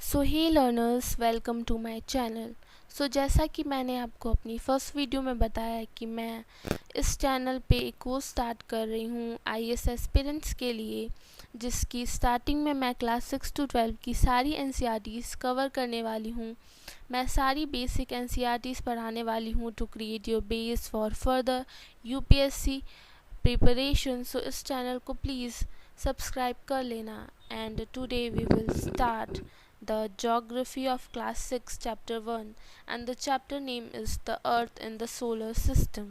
So hey learners, welcome to my channel. जैसा कि मैंने आपको अपनी फर्स्ट वीडियो में बताया कि मैं इस चैनल पे एक कोर्स स्टार्ट कर रही हूँ आईएएस एस्पिरेंट्स के लिए, जिसकी स्टार्टिंग में मैं क्लास 6 to 12 की सारी एनसीईआरटीज़ कवर करने वाली हूँ। मैं सारी बेसिक एनसीईआरटीज़ पढ़ाने वाली हूँ to create your base for further UPSC preparation. So इस चैनल को प्लीज़ सब्सक्राइब कर लेना। And today we will start the geography of class 6 chapter 1, and the chapter name is the earth in the solar system.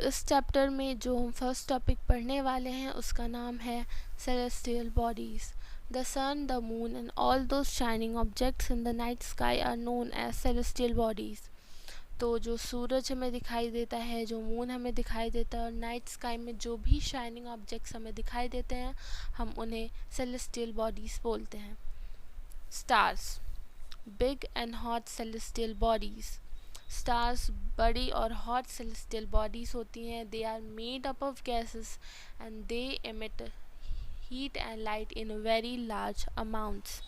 इस chapter में जो हम first topic पढ़ने वाले हैं उसका नाम है celestial bodies. The sun, the moon and all those shining objects in the night sky are known as celestial bodies. तो जो सूरज हमें दिखाई देता है, जो मून हमें दिखाई देता है और नाइट स्काई में जो भी शाइनिंग ऑब्जेक्ट्स हमें दिखाई देते हैं, हम उन्हें सेलेस्टियल बॉडीज़ बोलते हैं। Stars, big and hot celestial bodies. Stars बड़ी और हॉट सेलेस्टियल बॉडीज़ होती हैं। They are made up of gases and they emit heat and light in very large amounts.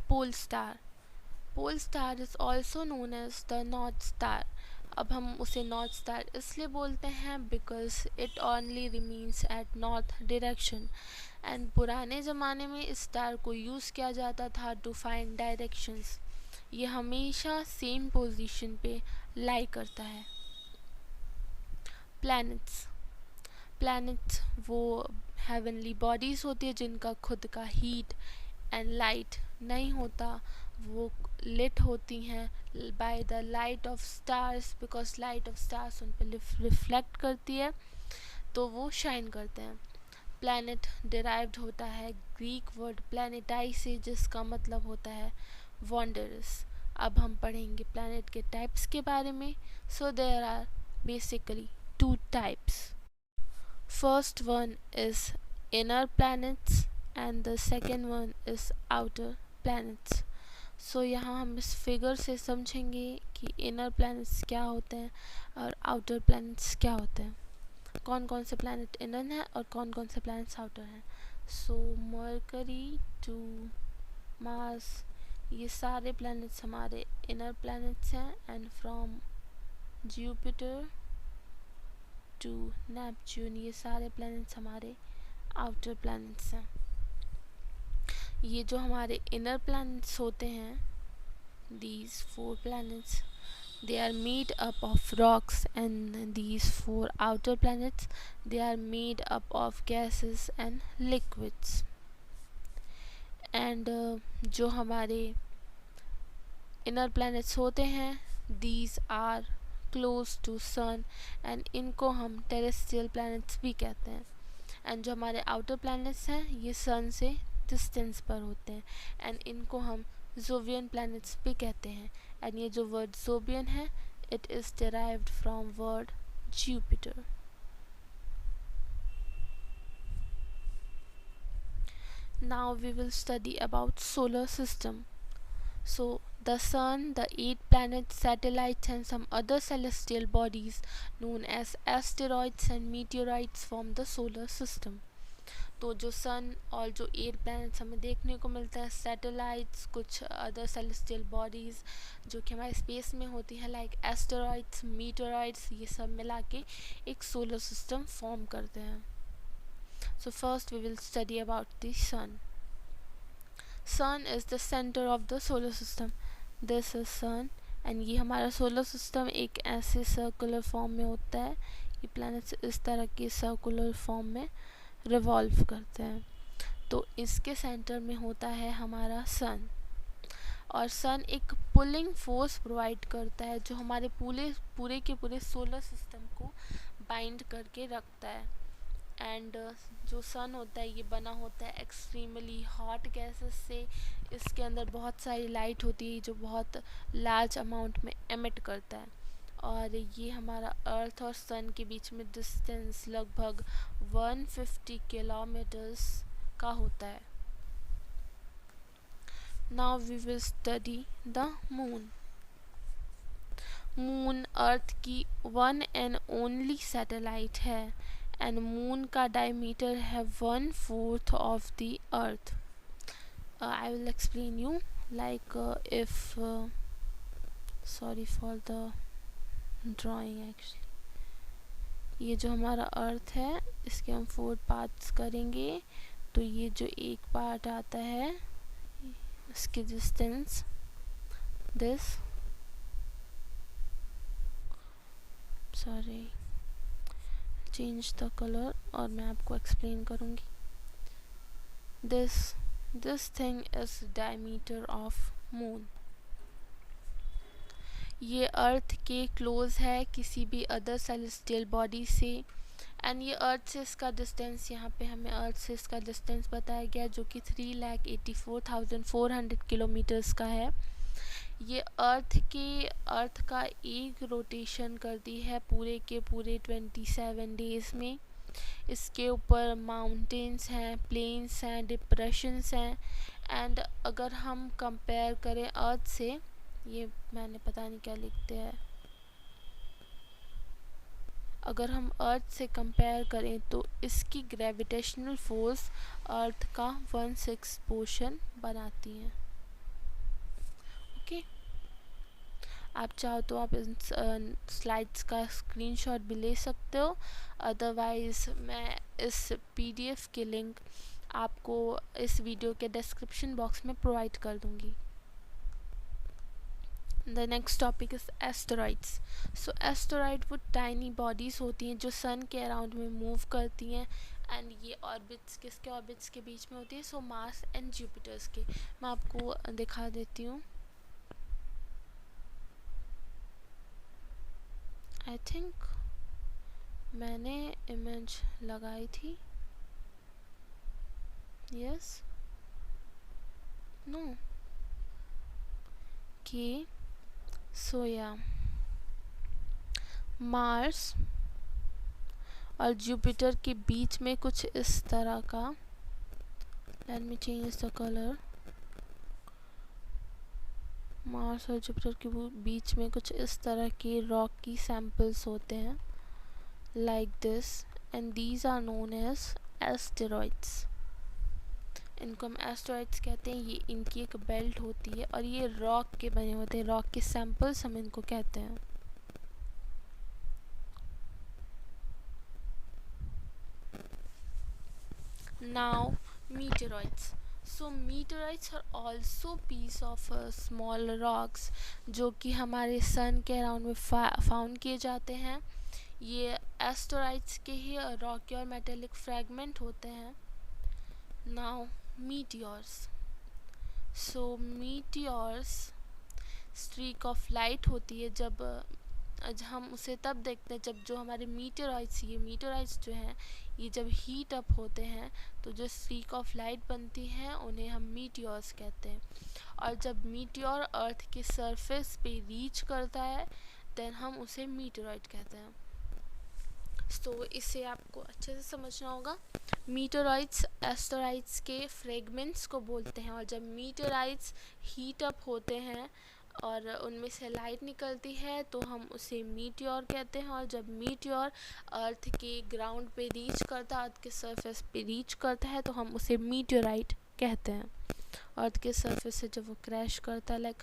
Pole star, pole star is also known as the north star. अब हम उसे north star इसलिए बोलते हैं because it only remains at north direction. And पुराने ज़माने में इस स्टार को यूज़ किया जाता था टू फाइंड डायरेक्शंस। ये हमेशा सेम पोजीशन पे लाई करता है। प्लैनेट्स, प्लैनेट्स वो हेवनली बॉडीज़ होती है जिनका खुद का हीट एंड लाइट नहीं होता। वो लिट होती हैं by the light of stars, because light of stars उन पर रिफ्लेक्ट करती है तो वो शाइन करते हैं। प्लैनेट डिराइव्ड होता है ग्रीक वर्ड प्लैनेटाई से, जिसका मतलब होता है वॉन्डरस। अब हम पढ़ेंगे प्लैनेट के टाइप्स के बारे में। So there are basically two types. First one is inner planets and the second one is outer planets. यहाँ हम इस फिगर से समझेंगे कि इनर प्लैनेट्स क्या होते हैं और आउटर प्लैनेट्स क्या होते हैं, कौन कौन से प्लैनेट इनर हैं और कौन कौन से प्लैनेट्स आउटर हैं। मरकरी टू मार्स, ये सारे प्लैनेट्स हमारे इनर प्लैनेट्स हैं। And from Jupiter to Neptune, ये सारे प्लैनेट्स हमारे आउटर प्लैनेट्स हैं। ये जो हमारे इनर प्लैनेट्स होते हैं, these four planets, they are made up of rocks, and these four outer planets, they are made up of gases and liquids. And जो हमारे इनर प्लैनेट्स होते हैं, these are close to sun, and इनको हम terrestrial planets भी कहते हैं। And जो हमारे आउटर प्लैनेट्स हैं, ये सन से डिस्टेंस पर होते हैं एंड इनको हम जोवियन प्लैनेट्स भी कहते हैं। एंड ये जो वर्ड जोवियन है, it is derived from word Jupiter. Now we will study about solar system. The sun, the 8 planets, satellites and some other celestial bodies known as asteroids and meteorites form the solar system. तो जो सन और जो 8 planets हमें देखने को मिलता है, satellites, कुछ अदर सेलेस्टियल बॉडीज़ जो कि हमारे स्पेस में होती हैं लाइक एस्टेरॉइड्स, मीटरॉइड्स, ये सब मिला के एक सोलर सिस्टम फॉर्म करते हैं। First we will study about the sun. Sun is the centre of the solar system. This is sun and ये हमारा सोलर सिस्टम एक ऐसे सर्कुलर फॉर्म में होता है। ये प्लैनेट्स इस तरह के सर्कुलर फॉर्म में रिवॉल्व करते हैं। तो इसके सेंटर में होता है हमारा सन, और सन एक पुलिंग फोर्स प्रोवाइड करता है जो हमारे पूरे के पूरे सोलर सिस्टम को बाइंड करके रखता है। एंड जो सन होता है ये बना होता है एक्सट्रीमली हॉट गैसेस से। इसके अंदर बहुत सारी लाइट होती है जो बहुत लार्ज अमाउंट में एमिट करता है। और ये हमारा अर्थ और सन के बीच में डिस्टेंस लगभग 150 किलोमीटर्स का होता है। Now we will study the moon. Moon earth की वन एंड ओनली सैटेलाइट है एंड मून का डायमीटर है 1/4 of the earth. I will explain you, like if sorry for the drawing actually. ये जो हमारा अर्थ है इसके हम 4 पार्ट्स करेंगे। तो ये जो एक पार्ट आता है इसकी distance this, sorry change the colour और मैं आपको एक्सप्लेन करूँगी। This thing is diameter of moon. ये अर्थ के क्लोज है किसी भी अदर सेलेस्टियल बॉडी से, एंड ये अर्थ से इसका डिस्टेंस, यहाँ पे हमें अर्थ से इसका डिस्टेंस बताया गया जो कि 3,84,400 किलोमीटर्स का है। ये अर्थ का एक रोटेशन करती है पूरे के पूरे 27 डेज़ में। इसके ऊपर माउंटेन्स हैं, प्लेन्स हैं, डिप्रेशंस हैं, एंड अगर हम कंपेयर करें अर्थ से, ये मैंने पता नहीं क्या लिखते हैं, अगर हम अर्थ से कंपेयर करें तो इसकी ग्रेविटेशनल फोर्स अर्थ का 1/6 पोर्शन बनाती हैं। ओके, आप चाहो तो आप इन स्लाइड्स का स्क्रीनशॉट भी ले सकते हो, अदरवाइज़ मैं इस पीडीएफ के लिंक आपको इस वीडियो के डिस्क्रिप्शन बॉक्स में प्रोवाइड कर दूँगी। The next topic is asteroids. So asteroid वो tiny bodies होती हैं जो सन के अराउंड में मूव करती हैं, एंड ये ऑर्बिट्स किसके ऑर्बिट्स के बीच में होती है, सो मार्स एंड जुपिटर्स के। मैं आपको दिखा देती हूँ। आई थिंक मैंने इमेज लगाई थी, यस नो कि सो या मार्स और जुपिटर के बीच में कुछ इस तरह का, let me change the colour, Mars और जुपिटर के बीच में कुछ इस तरह के रॉक की सैंपल्स होते हैं like this, and these are known as asteroids. इनको हम एस्टेरॉइड्स कहते हैं। ये इनकी एक बेल्ट होती है और ये रॉक के बने होते हैं, रॉक के सैंपल्स हम इनको कहते हैं। Now meteoroids. So meteoroids are also piece of small rocks जो कि हमारे सन के अराउंड में फाउंड किए जाते हैं। ये एस्टेरॉइड्स के ही रॉकी और मेटेलिक फ्रैगमेंट होते हैं। Now meteors. So meteors streak of light होती है जब हम उसे तब देखते हैं जब जो हमारे मीटेरॉइड्स, ये मीटेरॉइड्स जो हैं ये जब हीट अप होते हैं तो जो स्ट्रीक ऑफ लाइट बनती हैं उन्हें हम मीटियोर्स कहते हैं। और जब मीटियोर अर्थ के सरफेस पे रीच करता है देन हम उसे मीटेरॉइड कहते हैं। तो इसे आपको अच्छे से समझना होगा। मीटेरॉइड्स एस्टेरॉइड्स के फ्रेगमेंट्स को बोलते हैं, और जब मीटेरॉइड्स हीट अप होते हैं और उनमें से लाइट निकलती है तो हम उसे मीटियोर कहते हैं। और जब मीटियोर अर्थ के ग्राउंड पे रीच करता है, अर्थ के सरफेस पे रीच करता है तो हम उसे मीटियोराइट कहते हैं। अर्थ के सरफेस से जब वो क्रैश करता है, लाइक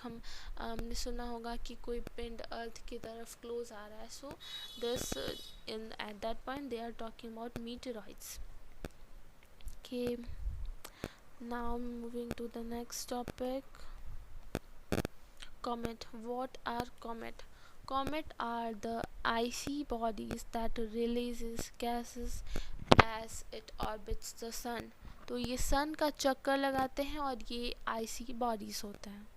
हमने सुना होगा कि कोई पिंड अर्थ की तरफ क्लोज आ रहा है, so this in at that point they are talking about meteoroids. Okay, now moving to the next topic, comet. What are comet? Comet are the icy bodies that releases gases as it orbits the sun. तो ये सन का चक्कर लगाते हैं और ये आइसी bodies होते हैं।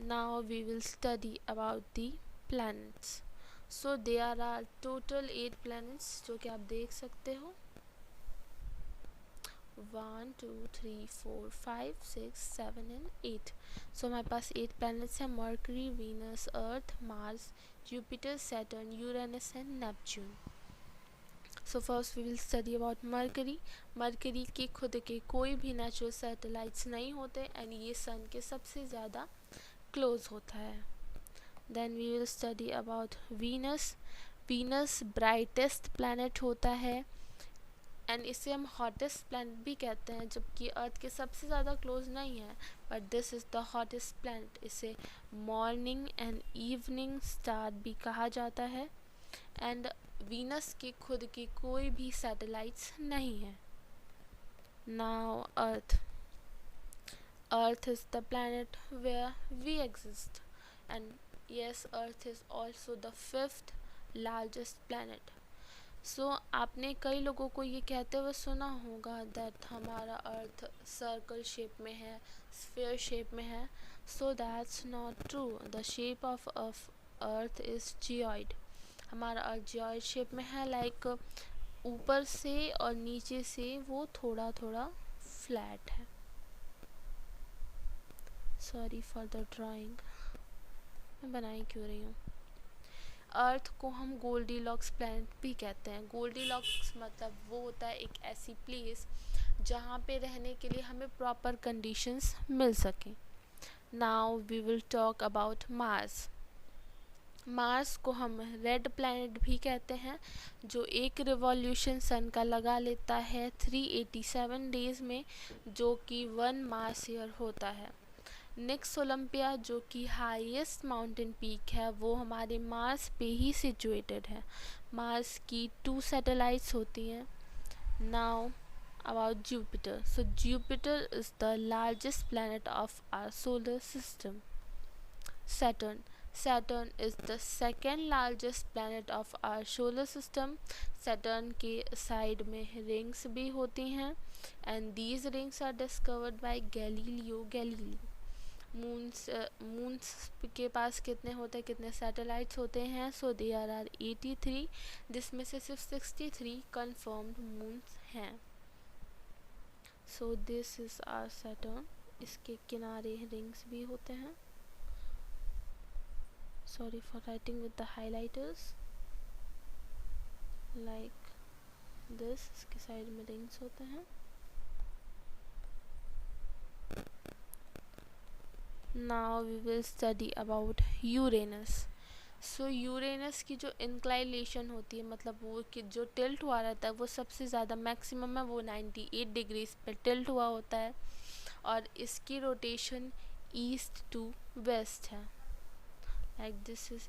Now we will study about the planets. So there are total 8 planets जो कि आप देख सकते हो, 1 2 3 4 5 6 7 and 8। सो हमारे पास 8 प्लैनेट्स हैं, Mercury, Venus, Earth, Mars, Jupiter, Saturn, Uranus and Neptune. So first we will study about Mercury. Mercury के खुद के कोई भी नेचुरल सैटेलाइट्स नहीं होते एंड ये सन के सबसे ज़्यादा क्लोज होता है। Then we will study about Venus. Venus brightest planet होता है एंड इसे हम हॉटेस्ट प्लैनेट भी कहते हैं, जबकि अर्थ के सबसे ज़्यादा क्लोज नहीं है, but this is the hottest planet. इसे मॉर्निंग एंड इवनिंग स्टार भी कहा जाता है। एंड वीनस के खुद के कोई भी सैटेलाइट्स नहीं है। Now earth is the planet where we exist, and yes, earth is also the fifth largest planet. सो आपने कई लोगों को ये कहते हुए सुना होगा दैट हमारा अर्थ सर्कल शेप में है, स्फीयर शेप में है। So that's not true. The shape of earth is geoid. हमारा अर्थ जियोइड शेप में है, लाइक ऊपर से और नीचे से वो थोड़ा थोड़ा फ्लैट है। सॉरी फॉर द ड्राइंग, मैं बनाई क्यों रही हूँ। अर्थ को हम गोल्डीलॉक्स प्लैनेट भी कहते हैं। गोल्डीलॉक्स मतलब वो होता है एक ऐसी प्लेस जहाँ पे रहने के लिए हमें प्रॉपर कंडीशंस मिल सकें। Now we will talk about Mars. Mars को हम रेड प्लैनेट भी कहते हैं, जो एक रिवॉल्यूशन सन का लगा लेता है 387 डेज़ में, जो कि 1 मार्स ईयर होता है। निक्स ओलंपिया जो कि हाईएस्ट माउंटेन पीक है, वो हमारे मार्स पे ही सिचुएटेड है। मार्स की 2 सैटेलाइट्स होती हैं। Now about Jupiter. So Jupiter is the largest planet of our solar system. Saturn is the second largest planet of our solar system. Saturn के side में रिंग्स भी होती हैं, and these rings are discovered by Galileo Galilei. Moons के पास कितने होते हैं, कितने सैटेलाइट्स होते हैं? सो देयर आर 83, जिसमें से सिर्फ 63 कंफर्म्ड मून्स हैं। So this is our Saturn. इसके किनारे रिंग्स भी होते हैं। Sorry for writing with the highlighters like this। इसके साइड में रिंग्स होते हैं। Now we will study about Uranus. So Uranus की जो इंक्लाइनेशन होती है, मतलब वो कि जो टिल्ट हुआ रहता है, वो सबसे ज़्यादा मैक्सिमम है वो 98 डिग्रीज पे टिल्ट हुआ होता है, और इसकी रोटेशन ईस्ट टू वेस्ट है। Like this is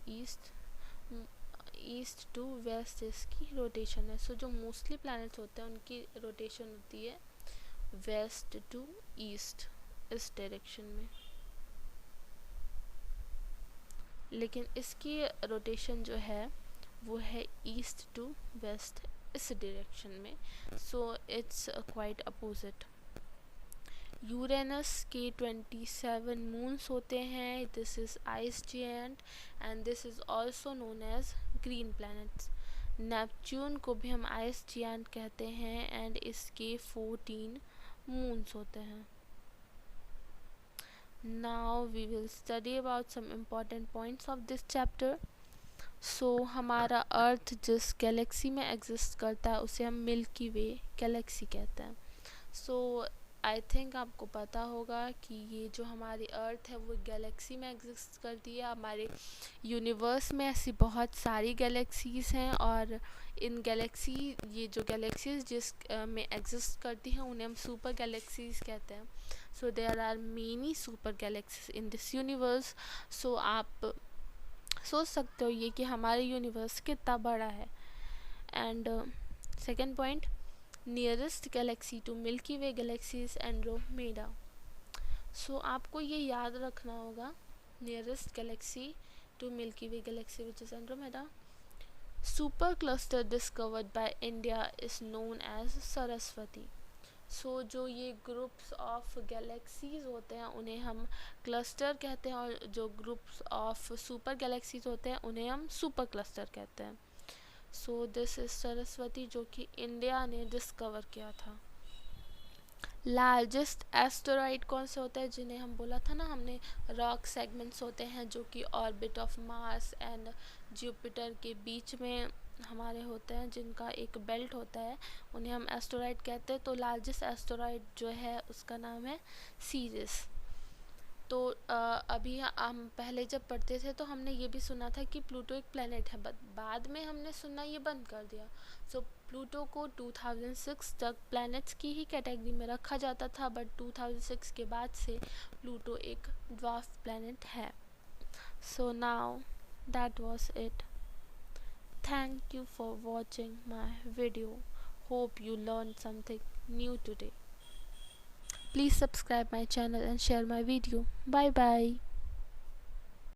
east to west इसकी रोटेशन है। सो जो मोस्टली प्लैनेट्स होते हैं उनकी रोटेशन होती है वेस्ट टू ईस्ट, इस डायरेक्शन में, लेकिन इसकी रोटेशन जो है वो है ईस्ट टू वेस्ट, इस डायरेक्शन में। So it's quite opposite. Uranus के 27 मून्स होते हैं। This is ice giant and this is also known as green planets. Neptune को भी हम आइस जिएंट कहते हैं, एंड इसके 14 मून्स होते हैं। Now we will study about some important points of this chapter. So हमारा अर्थ जिस गैलेक्सी में एग्जिस्ट करता है उसे हम मिल्की वे गैलेक्सी कहते हैं। सो आई थिंक आपको पता होगा कि ये जो हमारी अर्थ है वो गैलेक्सी में एग्जिस्ट करती है। हमारे यूनिवर्स में ऐसी बहुत सारी गैलेक्सीज़ हैं, और इन ये जो गैलेक्सीज़ जिस में एग्जिस्ट करती हैं उन्हें हम सुपर गैलेक्सीज़ कहते हैं। So there are many super galaxies in this universe. So आप सोच सकते हो ये कि हमारे यूनिवर्स कितना बड़ा है। And second point, nearest galaxy to Milky Way galaxy is Andromeda. So आपको ये याद रखना होगा, nearest galaxy to Milky Way galaxy which is Andromeda. Super cluster discovered by India is known as Saraswati. So जो ये ग्रुप्स ऑफ गैलेक्सीज़ होते हैं उन्हें हम क्लस्टर कहते हैं, और जो ग्रुप्स ऑफ सुपर गैलेक्सीज़ होते हैं उन्हें हम सुपर क्लस्टर कहते हैं। सो दिस इज सरस्वती, जो कि इंडिया ने डिस्कवर किया था। लार्जेस्ट एस्टेरॉइड कौन से होते हैं, जिन्हें हम बोला था ना हमने, रॉक सेगमेंट्स होते हैं जो कि orbit of Mars and Jupiter के बीच में हमारे होते हैं, जिनका एक बेल्ट होता है, उन्हें हम एस्टेरॉइड कहते हैं। तो लार्जेस्ट एस्टेरॉइड जो है उसका नाम है सीरिस। तो अभी हम पहले जब पढ़ते थे तो हमने ये भी सुना था कि प्लूटो एक प्लेनेट है, बट बाद में हमने सुनना ये बंद कर दिया। सो प्लूटो को 2006 तक प्लैनेट्स की ही कैटेगरी में रखा जाता था, बट 2006 के बाद से प्लूटो एक ड्वार्फ प्लैनेट है। So now that was it. Thank you for watching my video. Hope you learned something new today. Please subscribe my channel and share my video. Bye bye.